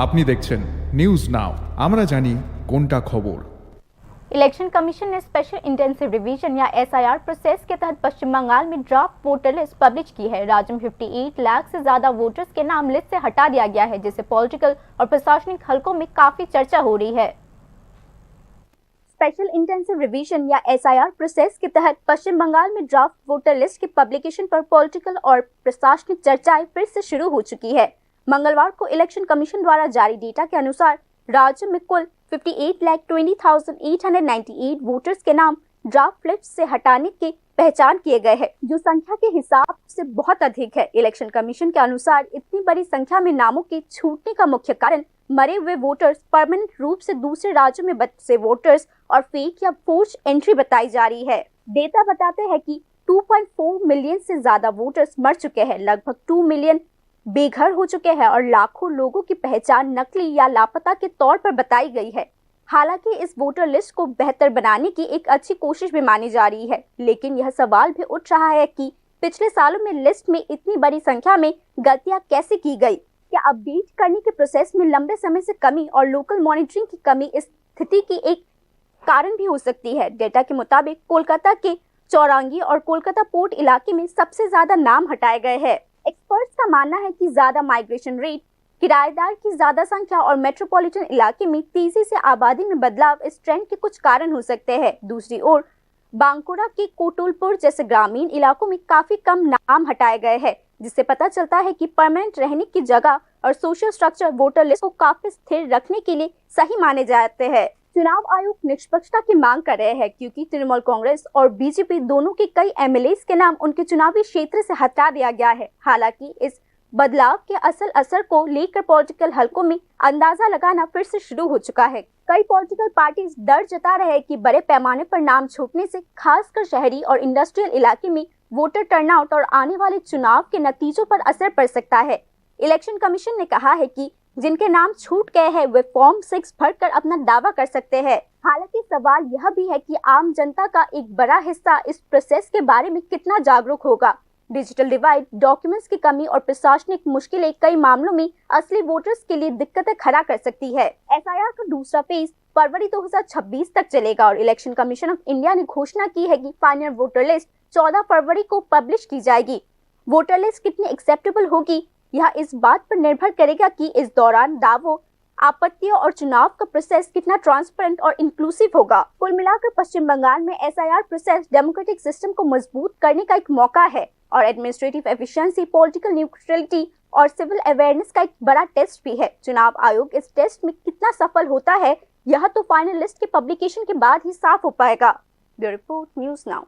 আপনি দেখছেন news now, আমরা জানি কোনটা खबर। इलेक्शन कमीशन ने स्पेशल इंटेंसिव रिवीजन या एसआईआर प्रोसेस के तहत पश्चिम बंगाल में ड्राफ्ट वोटर लिस्ट पब्लिश की है। राज्य में 58 लाख से ज्यादा वोटर्स के नाम लिस्ट से हटा दिया गया है, जिससे पॉलिटिकल और प्रशासनिक हलकों में काफी चर्चा हो रही है। स्पेशल इंटेंसिव रिवीजन या एसआईआर प्रोसेस के तहत पश्चिम बंगाल में ड्राफ्ट वोटर लिस्ट के पब्लिकेशन पर पॉलिटिकल और प्रशासनिक चर्चाएं फिर से शुरू हो चुकी है। मंगलवार को इलेक्शन कमीशन द्वारा जारी डेटा के अनुसार राज्य में कुल 58,20,898 वोटर्स के नाम ड्राफ्ट लिस्ट से हटाने की पहचान किए गए हैं, जो संख्या के हिसाब से बहुत अधिक है। इलेक्शन कमीशन के अनुसार इतनी बड़ी संख्या में नामों के छूटने का मुख्य कारण मरे हुए वोटर्स, परमानेंट रूप से दूसरे राज्यों में बसे वोटर्स और फेक या फोर्ज एंट्री बताई जा रही है। डेटा बताते हैं कि 2.4 मिलियन से ज्यादा वोटर्स मर चुके हैं, लगभग 2 मिलियन बेघर हो चुके हैं और लाखों लोगों की पहचान नकली या लापता के तौर पर बताई गई है। हालांकि इस वोटर लिस्ट को बेहतर बनाने की एक अच्छी कोशिश भी मानी जा रही है, लेकिन यह सवाल भी उठ रहा है कि पिछले सालों में लिस्ट में इतनी बड़ी संख्या में गलतियां कैसे की गई। क्या अपडेट करने के प्रोसेस में लंबे समय से कमी और लोकल मॉनिटरिंग की कमी इस स्थिति की एक कारण भी हो सकती है। डेटा के मुताबिक कोलकाता के चौरंगी और कोलकाता पोर्ट इलाके में सबसे ज्यादा नाम हटाए गए हैं। एक्सपर्ट्स का मानना है कि ज्यादा माइग्रेशन रेट, किराएदार की ज्यादा संख्या और मेट्रोपॉलिटन इलाके में तेजी से आबादी में बदलाव इस ट्रेंड के कुछ कारण हो सकते हैं। दूसरी ओर बांकुरा के कोटुलपुर जैसे ग्रामीण इलाकों में काफी कम नाम हटाए गए हैं, जिससे पता चलता है कि परमानेंट रहने की जगह और सोशल स्ट्रक्चर वोटर लिस्ट को काफी स्थिर रखने के लिए सही माने जाते हैं। चुनाव आयोग निष्पक्षता की मांग कर रहे हैं, क्योंकि तृणमूल कांग्रेस और बीजेपी दोनों के कई एमएलएस के नाम उनके चुनावी क्षेत्र से हटा दिया गया है। हालांकि इस बदलाव के असल असर को लेकर पॉलिटिकल हलकों में अंदाजा लगाना फिर से शुरू हो चुका है। कई पॉलिटिकल पार्टीज डर जता रहे हैं कि बड़े पैमाने पर नाम छूटने से खासकर शहरी और इंडस्ट्रियल इलाके में वोटर टर्नआउट और आने वाले चुनाव के नतीजों पर असर पड़ सकता है। इलेक्शन कमीशन ने कहा है कि जिनके नाम छूट गए हैं वे फॉर्म 6 भरकर अपना दावा कर सकते हैं। हालांकि सवाल यह भी है कि आम जनता का एक बड़ा हिस्सा इस प्रोसेस के बारे में कितना जागरूक होगा। डिजिटल डिवाइड, डॉक्यूमेंट्स की कमी और प्रशासनिक मुश्किलें कई मामलों में असली वोटर्स के लिए दिक्कतें खड़ा कर सकती है। एसआईआर का दूसरा फेज फरवरी 2026 तक चलेगा और इलेक्शन कमीशन ऑफ इंडिया ने घोषणा की है कि फाइनल वोटर लिस्ट 14 फरवरी को पब्लिश की जाएगी। वोटर लिस्ट कितनी एक्सेप्टेबल होगी, यह इस बात पर निर्भर करेगा कि इस दौरान दावों, आपत्तियों और चुनाव का प्रोसेस कितना ट्रांसपेरेंट और इंक्लूसिव होगा। कुल मिलाकर पश्चिम बंगाल में एसआईआर प्रोसेस डेमोक्रेटिक सिस्टम को मजबूत करने का एक मौका है और एडमिनिस्ट्रेटिव एफिशिएंसी, पॉलिटिकल न्यूट्रलिटी और सिविल अवेयरनेस का एक बड़ा टेस्ट भी है। चुनाव आयोग इस टेस्ट में कितना सफल होता है, यह तो फाइनल लिस्ट के पब्लिकेशन के बाद ही साफ हो पाएगा। Bureau report, news now.